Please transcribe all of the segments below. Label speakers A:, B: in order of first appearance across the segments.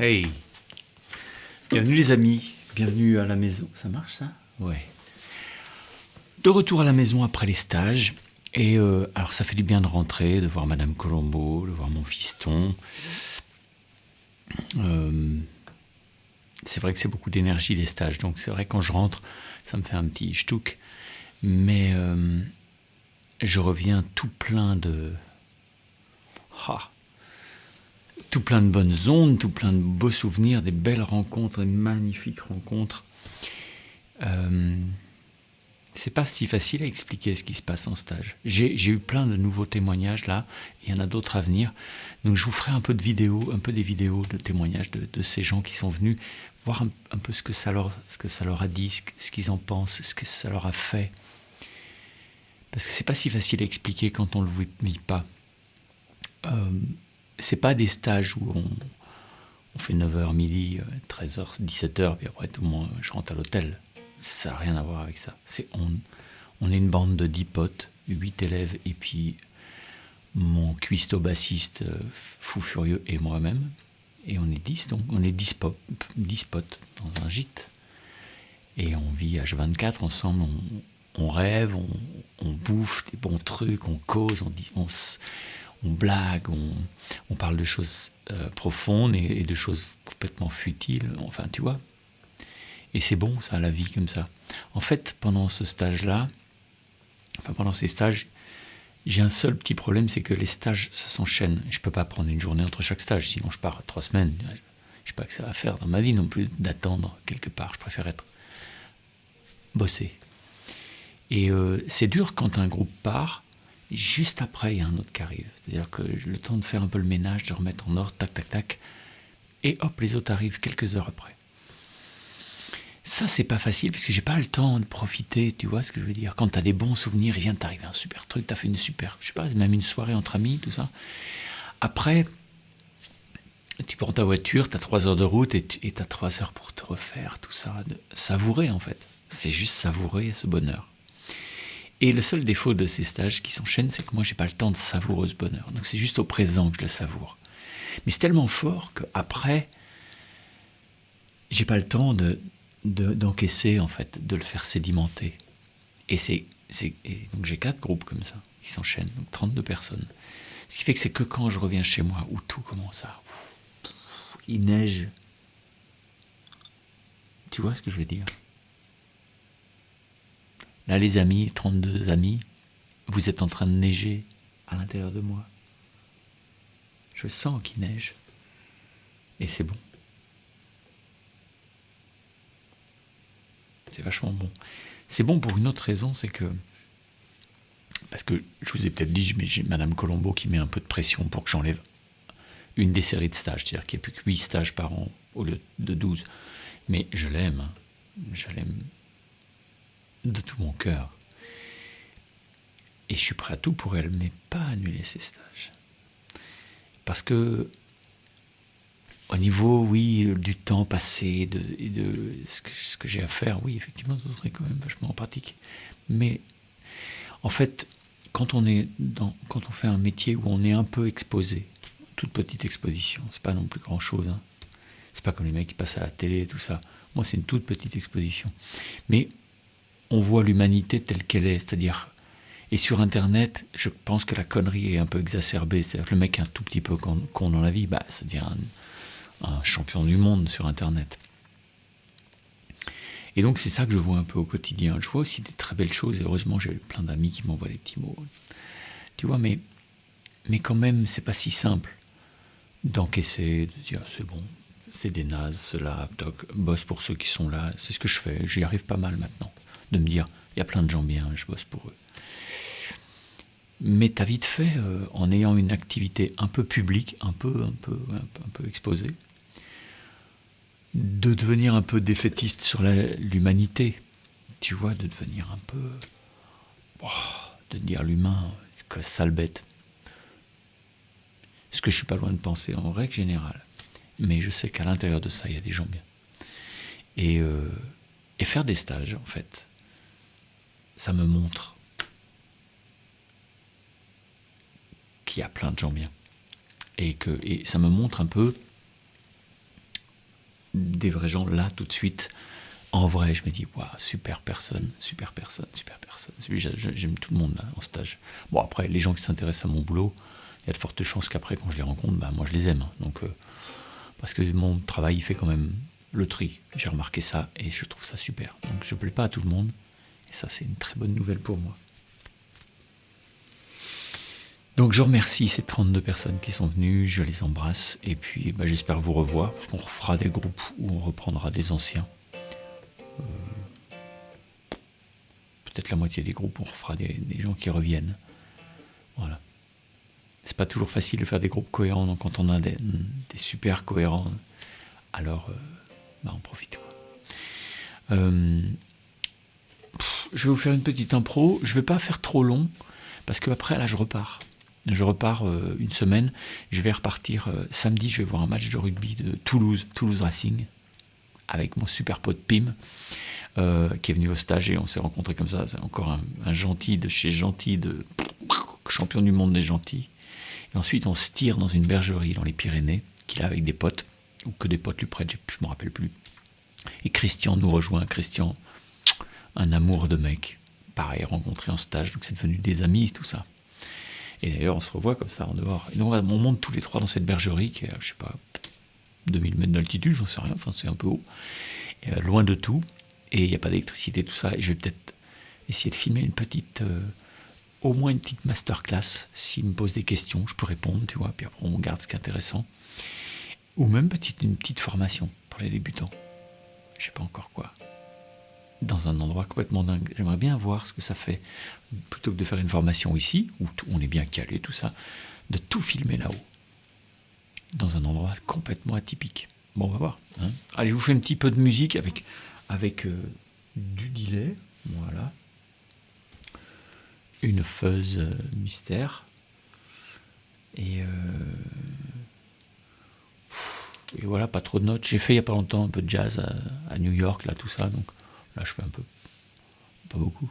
A: Hey, bienvenue les amis, bienvenue à la maison. Ça marche ça? Ouais. De retour à la maison après les stages. Et alors ça fait du bien de rentrer, de voir Madame Colombo, de voir mon fiston. C'est vrai que c'est beaucoup d'énergie les stages, donc c'est vrai que quand je rentre, ça me fait un petit ch'touk. Mais je reviens tout plein de... Ah, tout plein de bonnes ondes, tout plein de beaux souvenirs, des belles rencontres, des magnifiques rencontres. C'est pas si facile à expliquer ce qui se passe en stage. J'ai eu plein de nouveaux témoignages là, et il y en a d'autres à venir. Donc je vous ferai un peu des vidéos de témoignages de ces gens qui sont venus, voir un peu ce que ça leur a dit, ce qu'ils en pensent, ce que ça leur a fait. Parce que c'est pas si facile à expliquer quand on le vit pas. C'est pas des stages où on fait 9h, midi, 13h, 17h, puis après tout le monde, je rentre à l'hôtel. Ça n'a rien à voir avec ça. On est une bande de 10 potes, 8 élèves, et puis mon cuistot bassiste fou furieux et moi-même. Et on est 10, donc on est 10 potes dans un gîte. Et on vit H24 ensemble, on rêve, on bouffe des bons trucs, on cause, on blague, on parle de choses profondes et de choses complètement futiles, enfin tu vois. Et c'est bon ça, la vie comme ça. En fait, pendant ces stages, j'ai un seul petit problème, c'est que les stages, ça s'enchaîne. Je peux pas prendre une journée entre chaque stage, sinon je pars 3 semaines. Je sais pas que ça va faire dans ma vie non plus d'attendre quelque part. Je préfère bosser. Et c'est dur quand un groupe part, juste après il y a un autre qui arrive. C'est-à-dire que j'ai le temps de faire un peu le ménage, de remettre en ordre, tac, tac, tac. Et hop, les autres arrivent quelques heures après. Ça, c'est pas facile parce que j'ai pas le temps de profiter, tu vois ce que je veux dire. Quand t'as des bons souvenirs, il vient de t'arriver un super truc, t'as fait une super, je sais pas, même une soirée entre amis, tout ça. Après, tu prends ta voiture, t'as 3 heures de route et t'as 3 heures pour te refaire tout ça, de savourer en fait. C'est juste savourer ce bonheur. Et le seul défaut de ces stages qui s'enchaînent, c'est que moi, j'ai pas le temps de savourer ce bonheur. Donc c'est juste au présent que je le savoure. Mais c'est tellement fort qu'après, j'ai pas le temps d'encaisser, en fait, de le faire sédimenter. Et donc j'ai 4 groupes comme ça, qui s'enchaînent, donc 32 personnes. Ce qui fait que c'est que quand je reviens chez moi, où tout commence à... Il neige. Tu vois ce que je veux dire? Là, les amis, 32 amis, vous êtes en train de neiger à l'intérieur de moi. Je sens qu'il neige. Et c'est bon. C'est vachement bon. C'est bon pour une autre raison, c'est que... Parce que je vous ai peut-être dit, mais j'ai Madame Colombo qui met un peu de pression pour que j'enlève une des séries de stages. C'est-à-dire qu'il n'y a plus que 8 stages par an au lieu de 12. Mais je l'aime. Hein. Je l'aime de tout mon cœur. Et je suis prêt à tout pour elle, mais pas annuler ses stages. Parce que, au niveau, oui, du temps passé, de ce que j'ai à faire, oui, effectivement, ça serait quand même vachement pratique. Mais, en fait, quand on fait un métier où on est un peu exposé, toute petite exposition, c'est pas non plus grand-chose, hein. C'est pas comme les mecs qui passent à la télé et tout ça. Moi, c'est une toute petite exposition. Mais on voit l'humanité telle qu'elle est, c'est-à-dire... Et sur Internet, je pense que la connerie est un peu exacerbée. C'est-à-dire que le mec un tout petit peu con dans la vie, bah, ça devient un champion du monde sur Internet. Et donc c'est ça que je vois un peu au quotidien. Je vois aussi des très belles choses, et heureusement j'ai plein d'amis qui m'envoient des petits mots. Tu vois, mais quand même, c'est pas si simple d'encaisser, de dire c'est bon, c'est des nazes, ceux-là, bosse pour ceux qui sont là. C'est ce que je fais, j'y arrive pas mal maintenant. De me dire, il y a plein de gens bien, je bosse pour eux. Mais t'as vite fait, en ayant une activité un peu publique, un peu exposée, de devenir un peu défaitiste sur l'humanité. Tu vois, de devenir un peu... de dire l'humain, c'est que sale bête. Ce que je suis pas loin de penser en règle générale. Mais je sais qu'à l'intérieur de ça, il y a des gens bien. Et faire des stages, en fait, ça me montre qu'il y a plein de gens bien. Et ça me montre un peu des vrais gens là tout de suite. En vrai, je me dis, waouh, super personne, super personne, super personne. J'aime tout le monde là en stage. Bon, après, les gens qui s'intéressent à mon boulot, il y a de fortes chances qu'après, quand je les rencontre, bah, moi je les aime. Donc, parce que mon travail, il fait quand même le tri. J'ai remarqué ça et je trouve ça super. Donc, je ne plais pas à tout le monde. Et ça, c'est une très bonne nouvelle pour moi. Donc je remercie ces 32 personnes qui sont venues, je les embrasse, et puis bah, j'espère vous revoir, parce qu'on refera des groupes où on reprendra des anciens. Peut-être la moitié des groupes, on refera des gens qui reviennent. Voilà. C'est pas toujours facile de faire des groupes cohérents, donc quand on a des super cohérents, alors bah, on profite, quoi. Je vais vous faire une petite impro, je vais pas faire trop long, parce que après là je repars. Je repars une semaine, je vais repartir samedi, je vais voir un match de rugby de Toulouse Racing, avec mon super pote Pim, qui est venu au stage et on s'est rencontrés comme ça. C'est encore un gentil de chez gentil, de champion du monde des gentils. Et ensuite on se tire dans une bergerie dans les Pyrénées, qu'il a avec des potes, ou que des potes lui prêtent, je me rappelle plus. Et Christian nous rejoint, Christian, un amour de mec, pareil, rencontré en stage, donc c'est devenu des amis, tout ça. Et d'ailleurs, on se revoit comme ça en dehors. Et donc, on monte tous les trois dans cette bergerie qui est, je sais pas, 2000 mètres d'altitude, j'en sais rien, enfin, c'est un peu haut. Et, loin de tout. Et il n'y a pas d'électricité, tout ça. Et je vais peut-être essayer de filmer une petite, au moins une petite masterclass. S'il me pose des questions, je peux répondre, tu vois. Puis après, on garde ce qui est intéressant. Ou même une petite formation pour les débutants. Je sais pas encore quoi. Dans un endroit complètement dingue. J'aimerais bien voir ce que ça fait, plutôt que de faire une formation ici, où on est bien calé, tout ça, de tout filmer là-haut, dans un endroit complètement atypique. Bon, on va voir. Hein. Allez, je vous fais un petit peu de musique avec du delay, voilà. Une fuzz mystère. Et voilà, pas trop de notes. J'ai fait il n'y a pas longtemps un peu de jazz à New York, là, tout ça, donc là, je fais un peu. Pas beaucoup.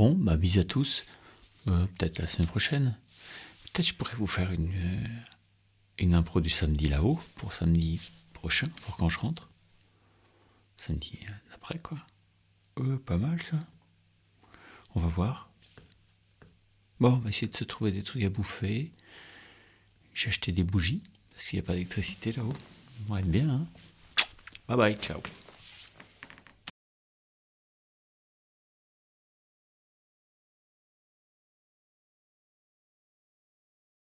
A: Bon, bah, bisous à tous. Peut-être la semaine prochaine. Peut-être je pourrais vous faire une impro du samedi là-haut, pour samedi prochain, pour quand je rentre. Samedi d'après, quoi. Pas mal, ça. On va voir. Bon, on va essayer de se trouver des trucs à bouffer. J'ai acheté des bougies, parce qu'il n'y a pas d'électricité là-haut. On va être bien, hein. Bye bye, ciao.